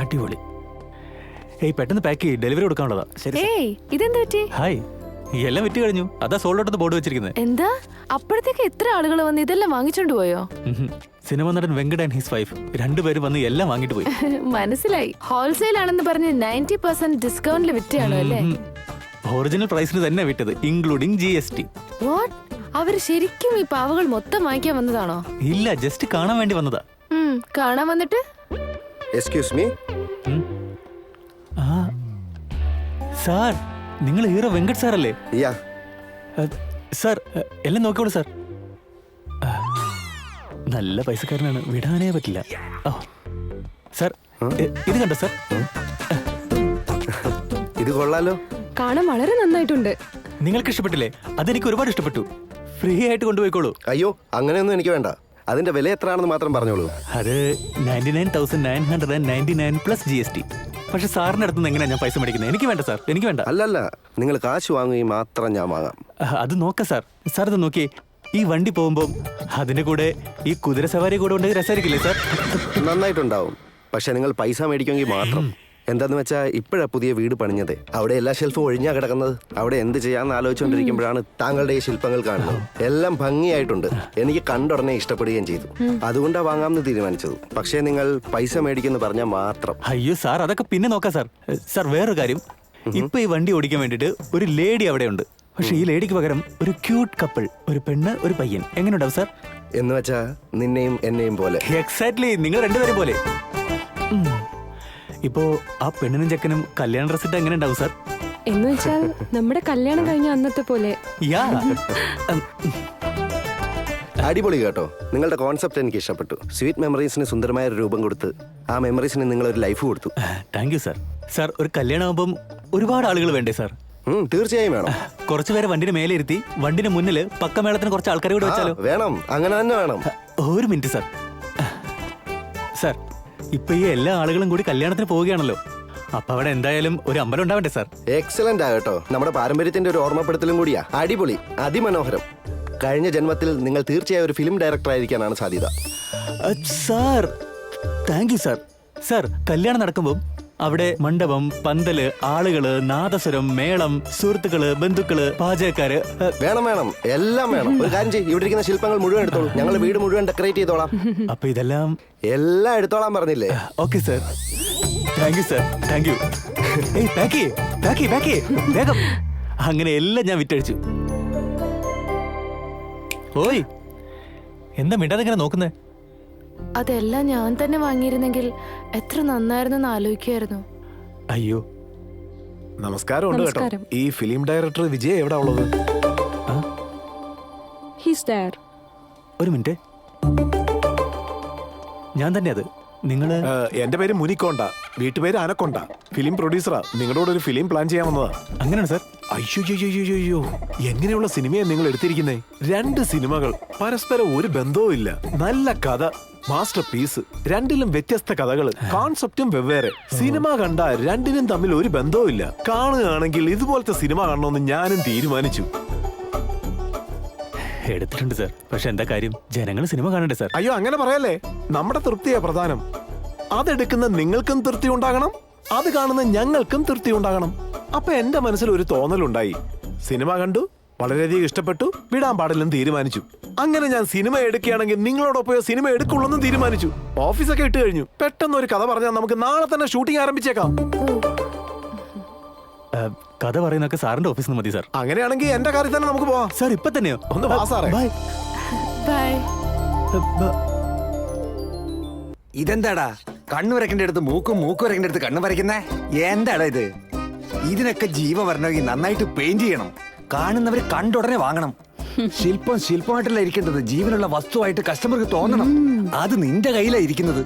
അടിപൊളി. ഏയ് പെട്ടെന്ന് പാക്ക് ചെയ്യ്, ഡെലിവറി കൊടുക്കാനുള്ളതാ. ഏയ് ഇതെന്താ പറ്റി? ഹായ്, എല്ലാം വിറ്റ് കഴിഞ്ഞു. അതാ സോൾഡ് ഔട്ട് ബോർഡ് വെച്ചിരിക്കുന്നത്. എന്താ അപ്പോഴത്തേക്ക് എത്ര ആളുകൾ വന്ന് ഇതെല്ലാം വാങ്ങിച്ചോണ്ട് പോയോ? സിനിമ നടൻ വെങ്കട് ആൻഡ് ഹിസ് വൈഫ് രണ്ടുപേരും വന്ന് എല്ലാം വാങ്ങിട്ട് പോയി. മനസ്സിലായി. ഹോൾസെയിൽ ആണെന്ന് പറഞ്ഞ് 90% ഡിസ്കൗണ്ടിൽ വിറ്റാണോ അല്ലേ? ഒറിജിനൽ പ്രൈസിന് തന്നെ വിറ്റത്, ഇൻക്ലൂഡിംഗ് GST. വാട്ട്? അവര് ശരിക്കും ഈ പാവകൾ മൊത്തം വാങ്ങിക്കാൻ വന്നതാണോ? ഇല്ല, ജസ്റ്റ് കാണാൻ വേണ്ടി വന്നതാ. കാണാൻ വന്നിട്ട് എക്സ്ക്യൂസ് മീ. സാർ, നിങ്ങൾ ഹീറോ വെങ്കട് സാർ അല്ലേ? യാ. സാർ, എല്ലാം നോക്കിക്കോളൂ സാർ. നല്ല പൈസക്കാരനാണ്, വിടാനേ പറ്റില്ല. ഓ സാർ, ഇത് കണ്ടോ സാർ? ഇത് കൊള്ളാലോ. കാണാൻ വളരെ നന്നായിട്ടുണ്ട്. നിങ്ങൾക്ക് ഇഷ്ടപ്പെട്ടില്ലേ? അതെനിക്ക് ഒരുപാട് ഇഷ്ടപ്പെട്ടു. ഫ്രീ ആയിട്ട് കൊണ്ടുപോയിക്കോളൂ. അയ്യോ, അങ്ങനെയൊന്നും എനിക്ക് വേണ്ട. അതിന്റെ വില എത്രയാണെന്ന് മാത്രം പറഞ്ഞോളൂ. അത് 99,999 പ്ലസ് GST. പക്ഷെ സാറിന്റെ അടുത്തുനിന്ന് എങ്ങനെയാ ഞാൻ പൈസ മേടിക്കുന്നത്? എനിക്ക് വേണ്ട സാർ, എനിക്ക് വേണ്ട. അല്ലല്ല, നിങ്ങൾ കാശ് വാങ്ങുകയും മാത്രം ഞാൻ വാങ്ങാം. അത് നോക്കാം സാർ. സാർ ഇത് നോക്കിയേ, ഈ വണ്ടി പോകുമ്പോൾ അതിന്റെ കൂടെ ഈ കുതിര സവാരി കൂടെ ഉണ്ടെങ്കിൽ രസമായിരിക്കില്ലേ സാർ? നന്നായിട്ടുണ്ടാവും. പക്ഷെ നിങ്ങൾ പൈസ മേടിക്കുമെങ്കിൽ മാത്രം. എന്താന്ന് വെച്ചാൽ ഇപ്പോഴാ പുതിയ വീട് പണിഞ്ഞത്. അവിടെ എല്ലാ ഷെൽഫും ഒഴിഞ്ഞാ കിടക്കുന്നത്. അവിടെ എന്ത് ചെയ്യാന്ന് ആലോചിച്ചുകൊണ്ടിരിക്കുമ്പോഴാണ് താങ്കളുടെ ഈ ശില്പങ്ങൾ കാണുന്നത്. എല്ലാം ഭംഗിയായിട്ടുണ്ട്. എനിക്ക് കണ്ടുടനെ ഇഷ്ടപ്പെടുകയും ചെയ്തു. അതുകൊണ്ടാ വാങ്ങാമെന്ന് തീരുമാനിച്ചത്. പക്ഷേ നിങ്ങൾ പൈസ മേടിക്കുമെന്ന് പറഞ്ഞാൽ മാത്രം. അയ്യോ സാർ, അതൊക്കെ പിന്നെ നോക്കാം സാർ. സാർ, വേറൊരു കാര്യം, ഇപ്പൊ ഈ വണ്ടി ഓടിക്കാൻ വേണ്ടിട്ട് ഒരു ലേഡി അവിടെ ഉണ്ട്. പക്ഷെ ഈ ലേഡിക്ക് പകരം ഒരു ക്യൂട്ട് കപ്പിൾ, ഒരു പെണ്ണ് ഒരു പയ്യൻ. എങ്ങനെയുണ്ടാവും സാർ? എന്ന് വെച്ചാ നിന്നെയും എന്നെയും പോലെ. എക്സാക്ട്ലി, നിങ്ങൾ രണ്ടുപേരും പോലെ. ഇപ്പോ ആ പെണ്ണിനും ചെക്കനും കല്യാണ ഡ്രസ് ഇട്ട് എങ്ങനെ ഉണ്ടാവും സാർ? എന്ന് വെച്ചാൽ നമ്മുടെ കല്യാണം കഴിഞ്ഞ അന്നത്തെ പോലെ. യാ. അടിപൊളി കേട്ടോ. നിങ്ങളുടെ കോൺസെപ്റ്റ് എനിക്ക് ഇഷ്ടപ്പെട്ടു. സ്വീറ്റ് മെമ്മറീസിന് സുന്ദരമായ ഒരു രൂപം കൊടുത്ത് ആ മെമ്മറീസിന് നിങ്ങൾ ഒരു ലൈഫ് കൊടുത്തു. Thank you sir. സാർ, ഒരു കല്യാണം ആകുമ്പം ഒരുപാട് ആളുകൾ വേണ്ടേ സാർ? തീർച്ചയായും വേണം. കുറച്ചുപേരെ വണ്ടിന് മേലെ ഇരുത്തി വണ്ടിന് മുന്നിൽ പക്കമേളത്തിന് കുറച്ച് ആൾക്കാരെ കൂടെ വെച്ചാലോ? വേണം, അങ്ങനെ തന്നെ വേണം. ഒരു മിനിറ്റ് സാർ. സാർ, ഇപ്പൊ ഈ എല്ലാ ആളുകളും കൂടി കല്യാണത്തിന് പോവുകയാണല്ലോ. അപ്പൊ അവിടെ എന്തായാലും ഒരു അമ്പലം ഉണ്ടാവണ്ടേ സാർ? എക്സലന്റ് ആകട്ടോ. നമ്മുടെ പാരമ്പര്യത്തിന്റെ ഒരു ഓർമ്മപ്പെടുത്തലും കൂടിയാ. അടിപൊളി, അതിമനോഹരം. കഴിഞ്ഞ ജന്മത്തിൽ നിങ്ങൾ തീർച്ചയായും ഒരു ഫിലിം ഡയറക്ടർ ആയിരിക്കാനാണ് സാധ്യത. Sir, thank you sir. Sir, കല്യാണം നടക്കുമ്പോൾ അവിടെ മണ്ഡപം, പന്തല്, ആളുകള്, നാദസ്വരം, മേളം, സുഹൃത്തുക്കള്, ബന്ധുക്കള്, പാചകക്കാര്. വേണം വേണം, എല്ലാം വേണം. ഒരു കാര്യം ചെയ്യും, ഇവിടെ ഇരിക്കുന്ന ശില്പങ്ങൾ മുഴുവൻ എടുത്തോളൂ. ഞങ്ങൾ വീട് മുഴുവൻ ഡെക്കറേറ്റ് ചെയ്തോളാം. അപ്പൊ ഇതെല്ലാം എല്ലാം എടുത്തോളാം പറഞ്ഞില്ലേ? Okay sir. Thank you sir, thank U. വേഗം. അങ്ങനെ എല്ലാം ഞാൻ വിറ്റഴിച്ചു. ഓയ്, എന്താ മിണ്ടാതെ ഇങ്ങനെ നോക്കുന്നേ? അതെല്ലാം ഞാൻ തന്നെ വാങ്ങിയിരുന്നെങ്കിൽ എത്ര നന്നായിരുന്നു ആലോചിക്കായിരുന്നു. അയ്യോ, നമസ്കാരം ഉണ്ട് കേട്ടോ. ഈ ഫിലിം ഡയറക്ടർ വിജയ് എവിടെ ഉള്ളത്? ഒരു മിനിറ്റ്, ഞാൻ തന്നെ അത്. നിങ്ങള്? എന്റെ പേര് മുനിക്കൊണ്ട, വീട്ടുപേര് അനക്കൊണ്ട. ഫിലിം പ്രൊഡ്യൂസറാ. നിങ്ങളോട് ഒരു ഫിലിം പ്ലാൻ ചെയ്യാൻ വന്നതാ. അങ്ങനെയാണ് സാർ. അയ്യോ, എങ്ങനെയുള്ള സിനിമയാണ് നിങ്ങൾ എടുത്തിരിക്കുന്നേ? 2 സിനിമകൾ, പരസ്പരം ഒരു ബന്ധവും ഇല്ല. നല്ല കഥ, മാസ്റ്റർ പീസ്. രണ്ടിലും വ്യത്യസ്ത കഥകള്, കോൺസെപ്റ്റും വെവ്വേറെ. സിനിമ കണ്ട രണ്ടിനും തമ്മിൽ ഒരു ബന്ധവും ഇല്ല. കാണുകയാണെങ്കിൽ ഇതുപോലത്തെ സിനിമ കാണണമെന്ന് ഞാനും തീരുമാനിച്ചു. എടുത്തിട്ടുണ്ട് സാർ. പക്ഷെ എന്താ കാര്യം, ജനങ്ങൾ സിനിമ കാണണ്ടേ സാർ? അയ്യോ, അങ്ങനെ പറയല്ലേ. നമ്മുടെ തൃപ്തിയാ പ്രധാനം. അതെടുക്കുന്ന നിങ്ങൾക്കും തൃപ്തി ഉണ്ടാകണം, അത് കാണുന്ന ഞങ്ങൾക്കും തൃപ്തി ഉണ്ടാകണം. അപ്പൊ എന്റെ മനസ്സിൽ ഒരു തോന്നലുണ്ടായി. സിനിമ കണ്ടു, വളരെയധികം ഇഷ്ടപ്പെട്ടു, വിടാൻ പാടില്ലെന്ന് തീരുമാനിച്ചു. അങ്ങനെ ഞാൻ സിനിമ എടുക്കുകയാണെങ്കിൽ നിങ്ങളോടൊപ്പം സിനിമ എടുക്കുള്ളെന്നും തീരുമാനിച്ചു. ഓഫീസൊക്കെ ഇട്ട് കഴിഞ്ഞു. പെട്ടെന്ന് ഒരു കഥ പറഞ്ഞാൽ നമുക്ക് നാളെ തന്നെ ഷൂട്ടിംഗ് ആരംഭിച്ചേക്കാം. കഥ പറയുന്നൊക്കെ സാറിന്റെ ഓഫീസിൽ നിന്ന് മതി സാർ. അങ്ങനെയാണെങ്കിൽ എന്റെ കാര്യം തന്നെ നമുക്ക് പോവാം. സാർ, ഇപ്പൊ തന്നെയോ? ഒന്ന് വാ സാറേ. ബൈ. ഇതെന്താടാ കണ്ണു വരയ്ക്കേണ്ട അടുത്ത് മൂക്ക് വരയ്ക്കേണ്ട അടുത്ത് കണ്ണു വരയ്ക്കുന്നേ? എന്താടാ ഇത്? ഇതിനൊക്കെ ജീവ വരണമെങ്കിൽ നന്നായിട്ട് പെയിന്റ് ചെയ്യണം. കാണുന്നവര് കണ്ടുടനെ വാങ്ങണം. ശില്പമായിട്ടല്ല ഇരിക്കേണ്ടത്, ജീവനുള്ള വസ്തുവായിട്ട് കസ്റ്റമർക്ക് തോന്നണം. അത് നിന്റെ കയ്യിലാ ഇരിക്കുന്നത്.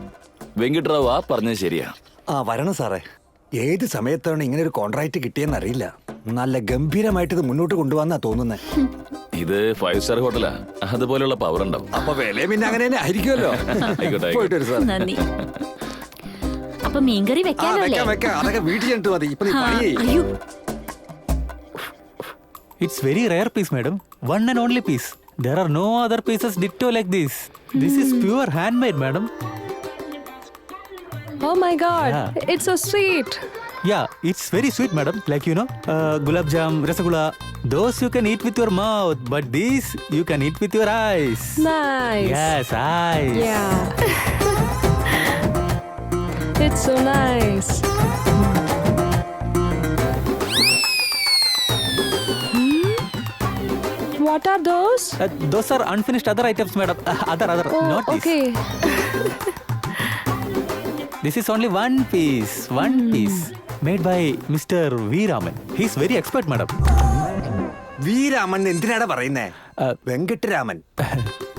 വെങ്കിട്ടറാവ് ആ പറഞ്ഞത് ശരിയാ. വരണം സാറേ. ഏത് സമയത്താണ് ഇങ്ങനെ ഒരു കോൺട്രാക്ട് കിട്ടിയെന്നറിയില്ല. നല്ല ഗംഭീരമായിട്ട് ഇത് മുന്നോട്ട് കൊണ്ടുപോകാന്നാ തോന്നുന്നേ. ഇത് 5 സ്റ്റാർ ഹോട്ടലാ, അതുപോലെയുള്ള പവർ ഉണ്ടാവും. അപ്പൊ വില പിന്നെ അങ്ങനെ തന്നെ ആയിരിക്കുമല്ലോ. പോയിട്ട് വരും സാർ. അപ്പൊ മീൻകറി വെക്കാനല്ലേ? അതൊക്കെ വീട്ടിൽ ചെന്നിട്ട് മതി. ഇപ്പൊ നീ പണി ചെയ്യ്. It's very rare piece, madam. One and only piece. There are no other pieces ditto like this. This is pure handmade, madam. Oh my god, Yeah. it's so sweet. Yeah, it's very sweet, madam. Like, you know, gulab jam, rasgulla. Those you can eat with your mouth, but these you can eat with your eyes. Nice. Yes, eyes. Yeah. It's so nice. What are those? Those are unfinished other items, madam. Other, Oh, not this. okay. This is only one piece. One piece. Made by Mr. V. Raman. He's very expert, madam. വീരാമൻ എന്തിനാണ് പറയുന്നേ? Venkataraman.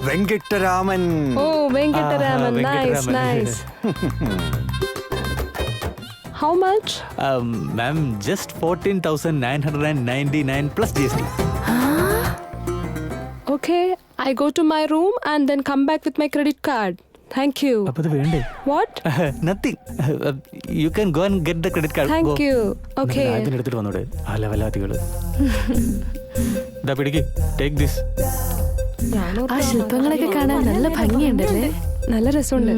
Venkataraman. Oh, Venkataraman. Nice, Venkataraman. nice. How much? Ma'am, just 14,999 plus GST. Okay, I go to my room and then come back with my credit card. Thank you. അപ്പൊ ഇത് വേണ്ടേ? What? Nothing. You can go and get the credit card. Thank Go. you. Okay. ആദ്യം എടുത്തിട്ട് വന്നോടെ ആ ലെവലാത്തികള്. ഇതാ പിടിക്ക്. Take this. ആ ശില്പങ്ങളൊക്കെ കാണാൻ നല്ല ഭംഗിയുണ്ടല്ലേ? നല്ല രസമുണ്ട്.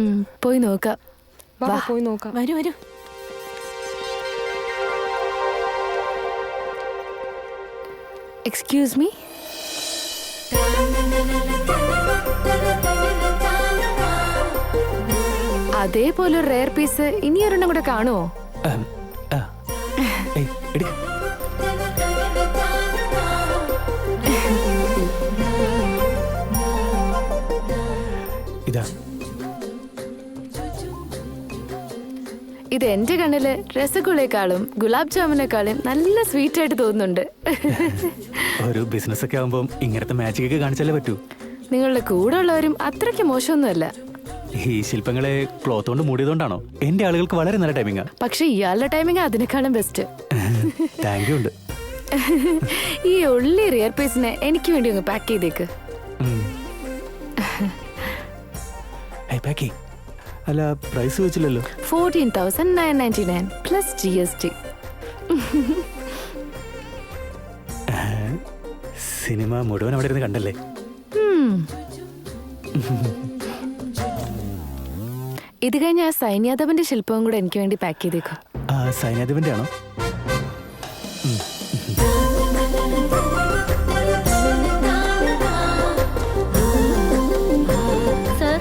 പോയി നോക്കാം. വാ, പോയി നോക്കാം. വരൂ വരൂ. Excuse me. അതേപോലെ ഒരു റെയർ പീസ് ഇനി ഒരെണ്ണം കൂടെ കാണുമോ? ഏയ്, എടുക്ക്. ഇതാ. ഇത് എന്റെ കണ്ണില് രസഗുളയെക്കാളും ഗുലാബ് ജാമുനേക്കാളും നല്ല സ്വീറ്റ് ആയിട്ട് തോന്നുന്നുണ്ട്. ഒരു ബിസിനസ് ഒക്കെ ആവുമ്പോ ഇങ്ങനത്തെ മാജിക് ഒക്കെ കാണിച്ചാലേ പറ്റൂ. നിങ്ങളുടെ കൂടെ ഉള്ളവരും അത്രയ്ക്ക് മോശമൊന്നുമല്ല. ഈ ശില്പങ്ങളെ ക്ലോത്ത് കൊണ്ട് മൂടിയതുകൊണ്ടാണോ? എന്റെ ആളുകൾക്ക് വളരെ നല്ല ടൈമിംഗാ. പക്ഷെ ഇയാളുടെ ടൈമിംഗ് അതിനേക്കാളും ബെസ്റ്റ്. താങ്ക് യു ഉണ്ട്. ഈ ഉള്ളി റിയർ പീസിനെ എനിക്ക് വേണ്ടി ഒന്ന് പാക്ക് ചെയ്തേക്ക്. പാക്കി. അല്ല, പ്രൈസ് വെച്ചില്ലല്ലോ. 14,999 plus GST. സിനിമ മുഴുവൻ അവിടെ ഇരുന്ന് കണ്ടല്ലേ? ഇത് കഴിഞ്ഞ ആ സൈന്യാദവന്റെ ശില്പവും കൂടെ എനിക്ക് വേണ്ടി പാക്ക് ചെയ്തേക്കും. സൈന്യാധിപന്റെ ആണോ? Sir,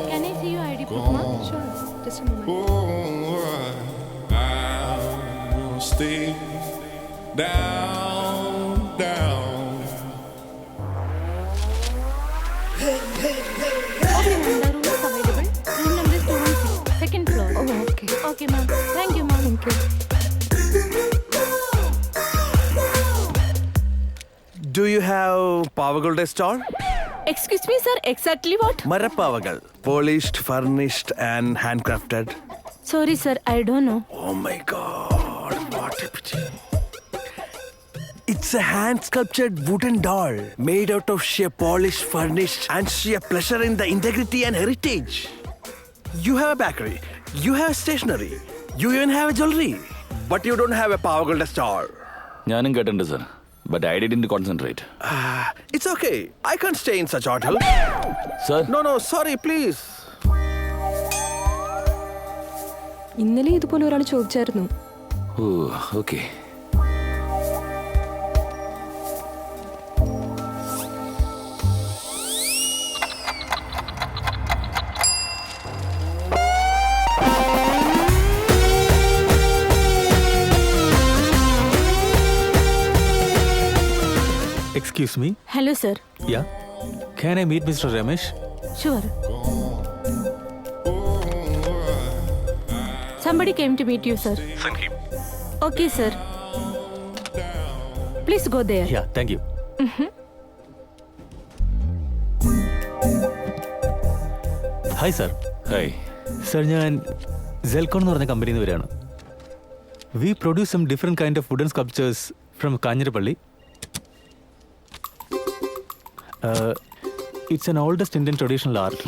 can I see your ID proof, ma'am? Sure. Just a moment. I'll stay down, down. Okay, ma'am. The room is available. Room number is 216, second floor. Oh, okay. Okay, ma'am. Thank you, ma'am. Thank you. Do you have Pavagal stall? Excuse me, sir. Exactly what? Marapavagal. Polished, furnished, and handcrafted. Sorry, sir. I don't know. Oh my god, what a pity. It's a hand sculptured wooden doll made out of sheer polished, furnished, and sheer pleasure in the integrity and heritage. You have a bakery, you have stationery, you even have a jewelry, but you don't have a Pavagal stall. ഞാനും കേട്ടിട്ടുണ്ട് sir, but I didn't concentrate. It's okay. I can't stay in such hotel. Sir, No, sorry, please. ഇന്നലെ ഇതുപോലെ ഒരാൾ ചോദിച്ചായിരുന്നു. ഓ okay. Excuse me. Hello, sir. Yeah. Can I meet Mr. Ramesh? Sure. Somebody came to meet you, sir. Send him. Okay, sir. Please go there. Yeah, thank you. Hi, sir. Hi. Sir ഞാൻ സെൽക്കോൺ എന്ന് പറഞ്ഞ കമ്പനിയിൽ നിന്ന് വരികയാണ്. We produce some different kind of wooden sculptures from Kanjirappally. It's an oldest Indian traditional art.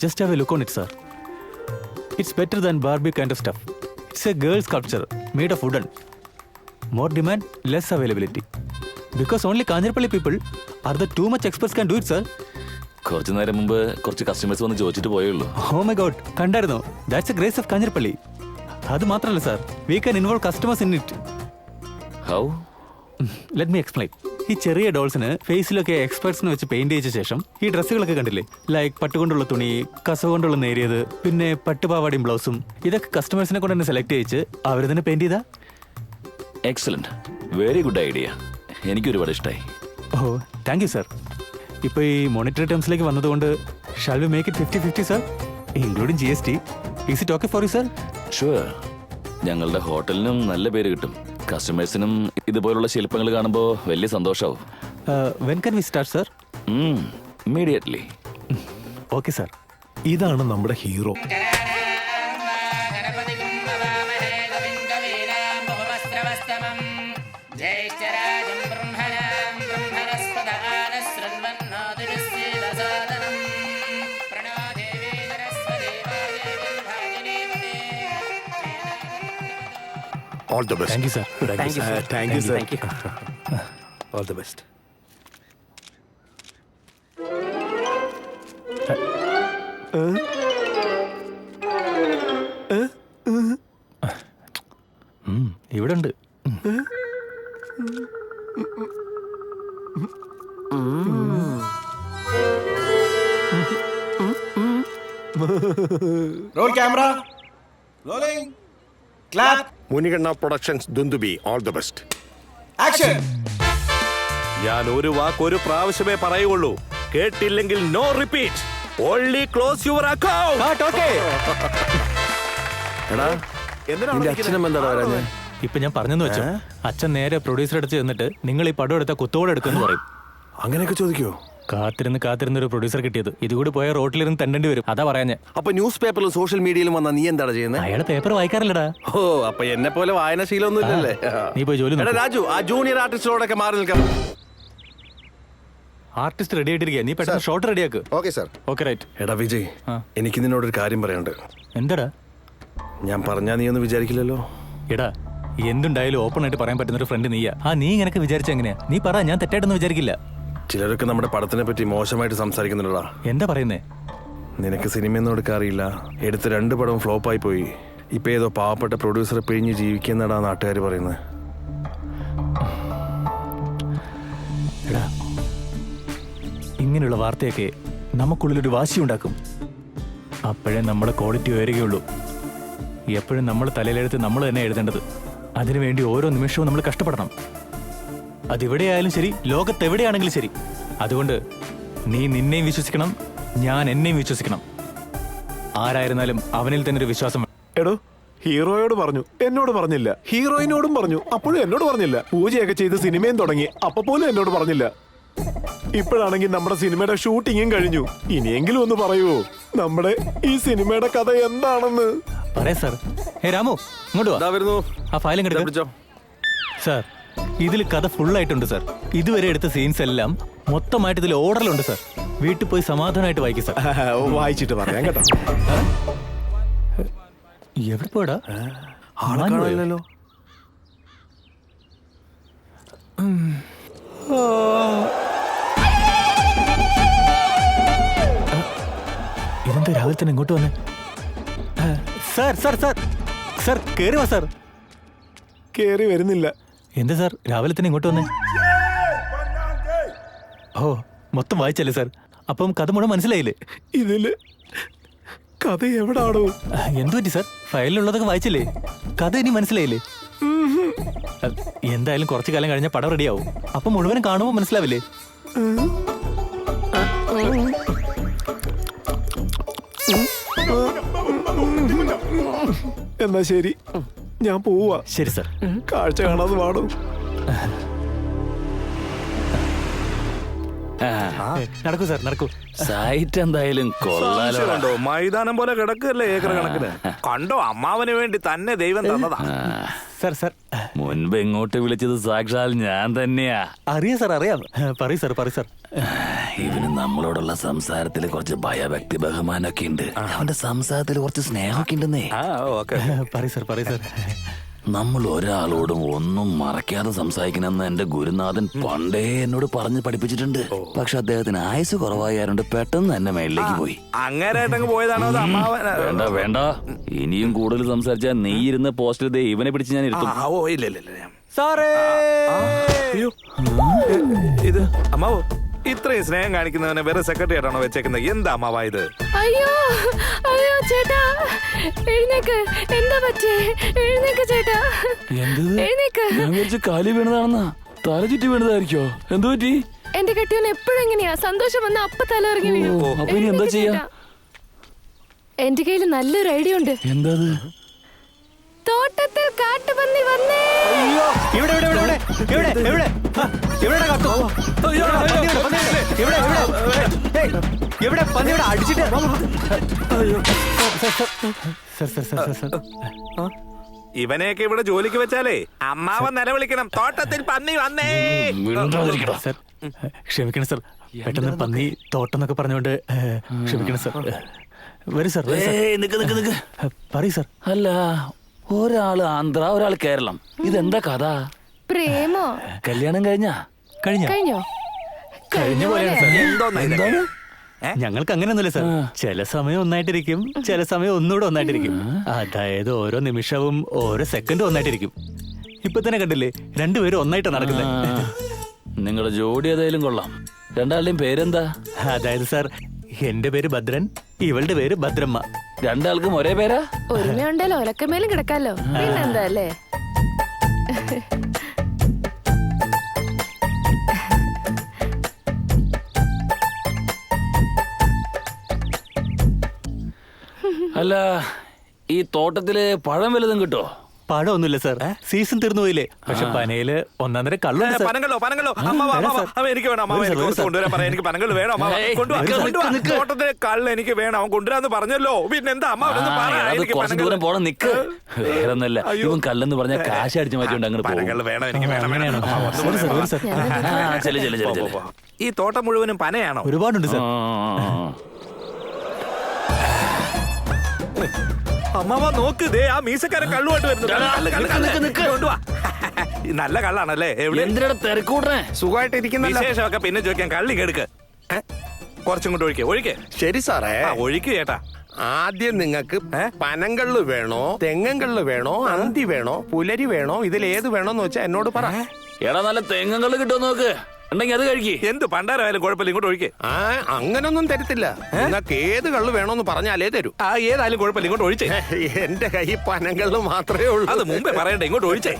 Just have a look on it, sir. It's better than Barbie kind of stuff. It's a girl sculpture made of wooden. More demand, less availability. Because only Kanjirpalli people are the too much experts can do it, sir. കുറച്ചു നേരം മുമ്പ് കുറച്ച് customers വന്ന് ചോദിച്ചിട്ട് പോയേ ഉള്ളൂ. Oh my god, കണ്ടായിരുന്നോ? That's the grace of Kanjirpalli. അത് മാത്രമല്ല sir, we can involve customers in it. How? Let me explain. ഈ ചെറിയ ഡോൾസിന് ഫേസിലൊക്കെ എക്സ്പെർട്സിനെ വെച്ച് പെയിന്റ് ചെയ്ത ശേഷം ഈ ഡ്രസ്സുകളൊക്കെ കണ്ടില്ലേ, ലൈക്ക് പട്ടുകൊണ്ടുള്ള തുണി, കസവ് കൊണ്ടുള്ള നേരിയത്, പിന്നെ പട്ടുപാവാടിയും ബ്ലൗസും, ഇതൊക്കെ കസ്റ്റമേഴ്സിനെ കൊണ്ട് തന്നെ സെലക്ട് ചെയ്യിച്ച് അവർ തന്നെ പെയിന്റ് ചെയ്താ. Excellent, very good idea. എനിക്ക് ഒരുപാട് ഇഷ്ടമായി. ഓ താങ്ക് യു സാർ. ഇപ്പോൾ ഈ മോണിറ്ററി ടേംസിലേക്ക് വന്നതുകൊണ്ട് shall we make it 50-50 sir, including GST. Is it okay for you sir? Sure. ഞങ്ങളുടെ ഹോട്ടലിനും നല്ല പേര് കിട്ടും. കസ്റ്റമേഴ്സിനും ഇതുപോലുള്ള ശില്പങ്ങൾ കാണുമ്പോൾ വലിയ സന്തോഷമാവും. When can we start sir? Immediately. Okay sir. ഇതാണ് നമ്മുടെ hero. All the best. Thank you sir. Thank you sir. All the best. ഇവിടെ ഉണ്ട്. Roll camera. Rolling. Clap. Muniganna Productions, Dundubi. All the best. Action. ഞാൻ ഒരു വാക്ക് ഒരു പ്രാവശ്യമേ പറയുള്ളൂ. കേട്ടില്ലെങ്കിൽ no repeat. Only close your account. എടാ, നിന്റെ അച്ഛനും എന്താ പറയുന്നത്? ഇപ്പൊ ഞാൻ പറഞ്ഞെന്ന് വെച്ചോ, അച്ഛൻ നേരെ പ്രൊഡ്യൂസർ അടുത്ത് ചെന്നിട്ട് നിങ്ങൾ ഈ പടം എടുത്ത കുത്തോടെ എടുക്കുമെന്ന് പറയും. അങ്ങനെയൊക്കെ ചോദിക്കോ? കാത്തിരുന്ന് ഒരു പ്രൊഡ്യൂസർ കിട്ടിയത്. ഇതുകൂടി പോയ റോട്ടിലിരുന്ന് തെണ്ടേണ്ടി വരും. അതാ പറയാഞ്ഞേ. അപ്പൊ ന്യൂസ് പേപ്പറിലും സോഷ്യൽ മീഡിയയിലും വന്നാ നീ എന്താണ് ചെയ്യുന്നത്? അയാളെ പേപ്പർ വായിക്കാറില്ലടാ. ഓ, അപ്പൊ എന്നെ പോലെ വായനശീലമൊന്നും ഇല്ലല്ലേ? നീ പോയി ജോലി എടാ നോക്ക്. രാജു, ആ ജൂനിയർ ആർട്ടിസ്റ്റിനോടൊക്കെ മാറി നിൽക്കാം. ആർട്ടിസ്റ്റ് റെഡി ആയിട്ടിരിക്കുക. നീ പെട്ടെന്ന് ഷോട്ട് റെഡിയാക്ക്. Okay sir. Okay right. എടാ വിജയ്, എനിക്ക് നിന്നോടൊരു കാര്യം പറയാനുണ്ട്. എന്താടാ? ഞാൻ പറഞ്ഞാ നീ ഒന്നും വിചാരിക്കില്ലല്ലോ? എടാ, എന്തുണ്ടായാലും ഓപ്പൺ ആയിട്ട് പറയാൻ പറ്റുന്ന ഒരു ഫ്രണ്ട് നീയാ. നീ ഇങ്ങനൊക്കെ വിചാരിച്ച എങ്ങനെയാ? നീ പറ, ഞാൻ തെറ്റായിട്ടൊന്നും വിചാരിക്കില്ല. ചിലരൊക്കെ നമ്മുടെ പടത്തിനെ പറ്റി മോശമായിട്ട് സംസാരിക്കുന്നുണ്ടാ. എന്താ പറയുന്നേ? നിനക്ക് സിനിമയൊന്നും എടുക്കാറില്ല, എടുത്ത് 2 പടവും ഫ്ലോപ്പായി പോയി. ഇപ്പൊ ഏതോ പാവപ്പെട്ട പ്രൊഡ്യൂസറെ പിഴിഞ്ഞ് ജീവിക്കുന്നടാ നാട്ടുകാർ പറയുന്നത്. എടാ, ഇങ്ങനെയുള്ള വാർത്തയൊക്കെ നമുക്കുള്ളിലൊരു വാശി ഉണ്ടാക്കും. അപ്പോഴേ നമ്മുടെ ക്വാളിറ്റി ഉയരുകയുള്ളൂ. എപ്പോഴും നമ്മൾ തലയിലെടുത്ത് നമ്മൾ തന്നെ എഴുതേണ്ടത്. അതിനുവേണ്ടി ഓരോ നിമിഷവും നമ്മൾ കഷ്ടപ്പെടണം. അതിവിടെയായാലും ശരി, ലോകത്തെവിടെയാണെങ്കിലും ശരി. അതുകൊണ്ട് നീ നിന്നെയും വിശ്വസിക്കണം, ഞാൻ എന്നെയും വിശ്വസിക്കണം. ആരായിരുന്നാലും അവനിൽ തന്നെ ഒരു വിശ്വാസം. എടോ, ഹീറോയോട് പറഞ്ഞു, എന്നോട് പറഞ്ഞില്ല. ഹീറോയിനോടും പറഞ്ഞു, അപ്പോഴും എന്നോട് പറഞ്ഞില്ല. പൂജയൊക്കെ ചെയ്ത് സിനിമയും തുടങ്ങി, അപ്പൊ പോലും എന്നോട് പറഞ്ഞില്ല. ഇപ്പോഴാണെങ്കിൽ നമ്മുടെ സിനിമയുടെ ഷൂട്ടിങ്ങും കഴിഞ്ഞു. ഇനിയെങ്കിലും ഒന്ന് പറയുവോ നമ്മുടെ ഈ സിനിമയുടെ കഥ എന്താണെന്ന്? പറയാ സാർ. രാമു, ഇങ്ങോട്ട് വാ. വരുന്നു. ആ ഫയലും കിടക്കും സാർ. ഇതിൽ കഥ ഫുള്ളായിട്ടുണ്ട് സാർ. ഇതുവരെ എടുത്ത സീൻസ് എല്ലാം മൊത്തമായിട്ട് ഇതിൽ ഓർഡറിലുണ്ട് സാർ. വീട്ടിൽ പോയി സമാധാനമായിട്ട് വായിക്കും സാർ. വായിച്ചിട്ട് പറയാം കേട്ടോ. എവിടെ പോയടാ? ആളല്ലോ. ഇതെന്താ രാവിലെ തന്നെ ഇങ്ങോട്ട് വന്നേ? സാർ സാർ സാർ സാർ കേറി വാ സാർ. കേറി വരുന്നില്ല. എന്താ സാർ രാവിലെ തന്നെ ഇങ്ങോട്ട് വന്നേ? ഓ, മൊത്തം വായിച്ചല്ലേ സാർ? അപ്പം കഥ മുഴുവൻ മനസ്സിലായില്ലേ? ഇതില് കഥ എവിടാണോ? എന്തു പറ്റി സാർ? ഫയലിലുള്ളതൊക്കെ വായിച്ചില്ലേ? കഥ ഇനി മനസ്സിലായില്ലേ? എന്തായാലും കുറച്ചു കാലം കഴിഞ്ഞ പടം റെഡിയാവും. അപ്പൊ മുഴുവനും കാണുമ്പോൾ മനസ്സിലാവില്ലേ? എന്നാ ശരി, ഞാൻ പോവാ. ശരി സാർ. കാഴ്ച കാണാതെ പാടും. നടക്കൂ സാർ നടക്കൂ. സൈറ്റ് എന്തായാലും കൊള്ളാലോ. കണ്ടോ മൈതാനം പോലെ കിടക്കല്ലേ ഏക്കർ കണക്കിന്. കണ്ടോ അമ്മാവന് വേണ്ടി തന്നെ ദൈവം തന്നതാ. സാർ സാർ മുൻപ് ഇങ്ങോട്ട് വിളിച്ചത് സാക്ഷാൽ ഞാൻ തന്നെയാ. അറിയാം സാർ അറിയാം. പറയൂ സാർ പറയൂ സാർ. ഇവന് നമ്മളോടുള്ള സംസാരത്തിൽ കുറച്ച് ഭയഭക്തി ബഹുമാനൊക്കെ ഉണ്ട്. അവന്റെ സംസാരത്തിൽ കുറച്ച് സ്നേഹമൊക്കെ ഉണ്ടെന്നേ. പറയൂ സാർ പറയൂ സാർ. നമ്മൾ ഒരാളോടും ഒന്നും മറക്കാതെ സംസാരിക്കണമെന്ന് എന്റെ ഗുരുനാഥൻ പണ്ടേ എന്നോട് പറഞ്ഞ് പഠിപ്പിച്ചിട്ടുണ്ട്. പക്ഷെ അദ്ദേഹത്തിന് ആയുസ് കുറവായാലുണ്ട് പെട്ടെന്ന് തന്നെ മേളിലേക്ക് പോയി. അങ്ങേരായിട്ടങ്ങ് പോയതാണോ അത് അമ്മാവൻ? വേണ്ട വേണ്ട, ഇനിയും കൂടുതൽ സംസാരിച്ചാൽ നീ ഇരുന്ന പോസ്റ്റിൽ ദേ ഇവനെ പിടിച്ച് ഞാൻ ഇരുത്തും. ഓ ഇല്ല ഇല്ല ഇല്ല. സാറേ അയ്യോ ഇത് അമ്മാവോ ഇത്രയും സ്നേഹം കാണിക്കുന്നവനെ വേറെ സെക്രട്ടറി ആയിട്ടാണോ വെച്ചേക്കുന്നത്? എന്താ അമ്മാവാ ഇത്? അയ്യോ അയ്യോ ചേട്ടാ എഴുന്നേക്ക്. എന്താ പറ്റിയേ? എഴുന്നേക്ക് ചേട്ടാ. എഴുന്നേക്ക്. ഞാൻ വിചാരിച്ച കാലി വീണതാണെന്നാ. തല ചുറ്റി വീണതായിരിക്കോ? എന്തു പറ്റി? എന്റെ കെട്ടിയോൻ എപ്പോഴും എങ്ങനെയാ സന്തോഷം വന്ന അപ്പ തല ഇറങ്ങി വീഴും. അപ്പൊ ഇനി എന്താ ചെയ്യാ? എന്റെ കയ്യിൽ നല്ലൊരു ഐഡിയ ഉണ്ട്. എന്താ? തോട്ടത്തിൽ കാട്ടുപന്നി വന്നേ. ഇവിടെ ഇവിടെ ഇവിടെ ഇവിടെ ഇവിടെ ഇവിടെ കാത്തു. ഇവിടെ പന്നിയുടെ അടിച്ചിട്ട്. ഇവനെയൊക്കെ ഇവിടെ ജോലിക്ക് വെച്ചാലേ അമ്മാവൻ നിലവിളിക്കണം, തോട്ടത്തിൽ പന്നി വന്നേ. സാർ ക്ഷമിക്കണം സാർ, പെട്ടെന്ന് പന്നി തോട്ടം എന്നൊക്കെ പറഞ്ഞുകൊണ്ട് ക്ഷമിക്കണം സാർ. വരൂ സാർ പറയൂ സാർ. അല്ല, ഒരാള് ആന്ധ്ര ഒരാള് കേരളം, ഇതെന്താ കഥ? പ്രേമോ? കല്യാണം കഴിഞ്ഞോ? കഴിഞ്ഞോ? കഴിഞ്ഞ പോലെയാണ് സാർ. എന്താണ്? ഞങ്ങൾക്ക് അങ്ങനെയൊന്നുമില്ല സാർ. ചില സമയം ഒന്നായിട്ടിരിക്കും, ചില സമയം ഒന്നുകൂടെ ഒന്നായിട്ടിരിക്കും. അതായത് ഓരോ നിമിഷവും ഓരോ സെക്കൻഡും ഒന്നായിട്ടിരിക്കും. ഇപ്പൊ തന്നെ കണ്ടില്ലേ, രണ്ടുപേരും ഒന്നായിട്ടാണ് നടക്കുന്നത്. നിങ്ങളുടെ ജോഡി ഏതായാലും കൊള്ളാം. രണ്ടാളുടെയും പേരെന്താ? അതായത് സാർ, എന്റെ പേര് ഭദ്രൻ, ഇവളുടെ പേര് ഭദ്രമ്മ. രണ്ടാൾക്കും ഒരേ പേരാ? ഒരുമയുണ്ടല്ലോ, ഒലക്കമേലും കിടക്കാലോ. പിന്നെന്താ അല്ലേ? അല്ല, ഈ തോട്ടത്തില് പഴം വല്ലതും കിട്ടോ? പഴമൊന്നുമില്ല സാർ, സീസൺ തീർന്നു പോയില്ലേ. പക്ഷെ പനയില് ഒന്നാന്തര കള്ളുണ്ട് സാർ. പനങ്കല്ലോ പനങ്കല്ലോ അമ്മ എനിക്ക് വേണം. അമ്മ എനിക്ക് കൊണ്ടുവരാൻ പറയാം. എനിക്ക് പനങ്കൽ വേണം. തോട്ടത്തിലെ കള്ള് എനിക്ക് വേണം. അവൻ കൊണ്ടുവരാന്ന് പറഞ്ഞല്ലോ. പിന്നെന്താ അമ്മ കുറച്ച് ദൂരം പോണം. നിക്ക്, വേറൊന്നല്ല. ഇവൻ കല്ലെന്ന് പറഞ്ഞാൽ കാശ് അടിച്ചു മാറ്റിയോണ്ട് അങ്ങനെ പനങ്ങൾ വേണം. എനിക്ക് വേണം. ഈ തോട്ടം മുഴുവനും പനയാണോ? ഒരുപാടുണ്ട് സാർ. അമ്മാവ നോക്ക്, ദേ ആ മീശക്കാരൻ കള്ളുമായിട്ട് വരുന്നു. നല്ല കള്ളാണല്ലേ? എന്തിനാ തിരക്കൂടേ? സുഖമായിട്ട് ഇരിക്കുന്ന വിശേഷമൊക്കെ പിന്നെ ചോദിക്കാൻ. കള്ളി കെടുക്ക്. കുറച്ചും കൂടെ ഒഴിക്കേ. ശരി സാറേ, ഒഴിക്ക് ചേട്ടാ. ആദ്യം നിങ്ങൾക്ക് പനങ്കള്ള് വേണോ, തെങ്ങങ്കള്ള് വേണോ, അന്തി വേണോ, പുലരി വേണോ, ഇതിലേത് വേണോന്ന് വെച്ചാ എന്നോട് പറ. എടാ, നല്ല തെങ്ങങ്കള്ള് കിട്ടുമോ നോക്ക്. ഉണ്ടെങ്കിൽ അത് കഴിക്കേ. എന്ത് പണ്ടാരായാലും കുഴപ്പമില്ല, ഇങ്ങോട്ട് ഒഴിക്കേ. അങ്ങനൊന്നും തരത്തില്ല. നിങ്ങൾക്ക് ഏത് കള്ള് വേണോന്ന് പറഞ്ഞാലേ തരൂ. ഏതായാലും കുഴപ്പമില്ല, ഇങ്ങോട്ട് ഒഴിച്ചേ. എന്റെ കൈ പനങ്കള്ള് മാത്രമേ ഉള്ളൂ. അത് മുമ്പേ പറയണ്ടേ, ഇങ്ങോട്ട് ഒഴിച്ചേ.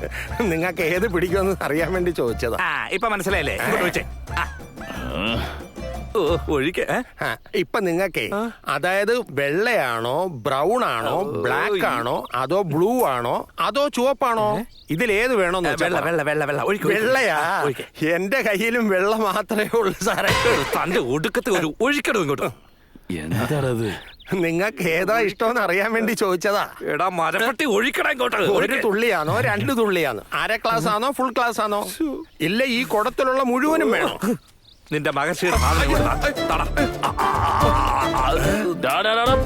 നിങ്ങൾക്ക് ഏത് പിടിക്കുമെന്ന് അറിയാൻ വേണ്ടി ചോദിച്ചതാ. ഇപ്പൊ മനസ്സിലായില്ലേ? ഇങ്ങോട്ട് ഒഴിച്ചേ. ഒഴിക്കേ. ഇപ്പൊ നിങ്ങൾക്കേ, അതായത് വെള്ളയാണോ, ബ്രൗൺ ആണോ, ബ്ലാക്ക് ആണോ, അതോ ബ്ലൂ ആണോ, അതോ ചുവപ്പാണോ, ഇതിലേത് വേണോന്ന് വെള്ളയാ? എന്റെ കയ്യിലും വെള്ള മാത്രമേ ഉള്ളൂ സാറേ. തന്റെ ഒടുക്കത്തെ ഒരു ഒഴിക്കണോ ഇങ്ങോട്ട്. എന്താണത്? നിങ്ങൾക്ക് ഏതാ ഇഷ്ടമെന്ന് അറിയാൻ വേണ്ടി ചോദിച്ചതാ. എടാ മരപ്പട്ടി, ഒഴിക്കടാ ഇങ്ങോട്ട്. ഒരു തുള്ളിയാണോ, 2 തുള്ളിയാണോ, അര ഗ്ലാസ് ആണോ, ഫുൾ ഗ്ലാസ് ആണോ? ഇല്ല, ഈ കുടത്തിലുള്ള മുഴുവനും വേണോ? നിന്റെ മകശീർ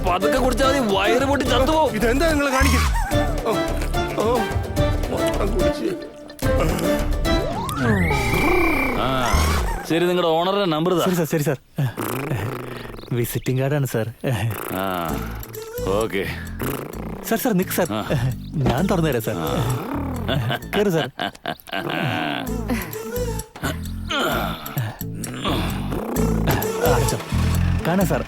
പതുക്കെ കുടിച്ചാൽ മതി, വയറ് പൊട്ടി ചത്തുപോകും. ഇതെന്താ നിങ്ങൾ കാണിക്കുന്നത്? ശരി, നിങ്ങളുടെ ഓണറുടെ നമ്പർ ശരി സാർ. വിസിറ്റിംഗ് കാർഡാണ് സാർ. ഓക്കെ സാർ നിക്ക് സാർ, ഞാൻ തുറന്നു തരാം സാർ. കേറ് സാർ. കാണാം സാർ.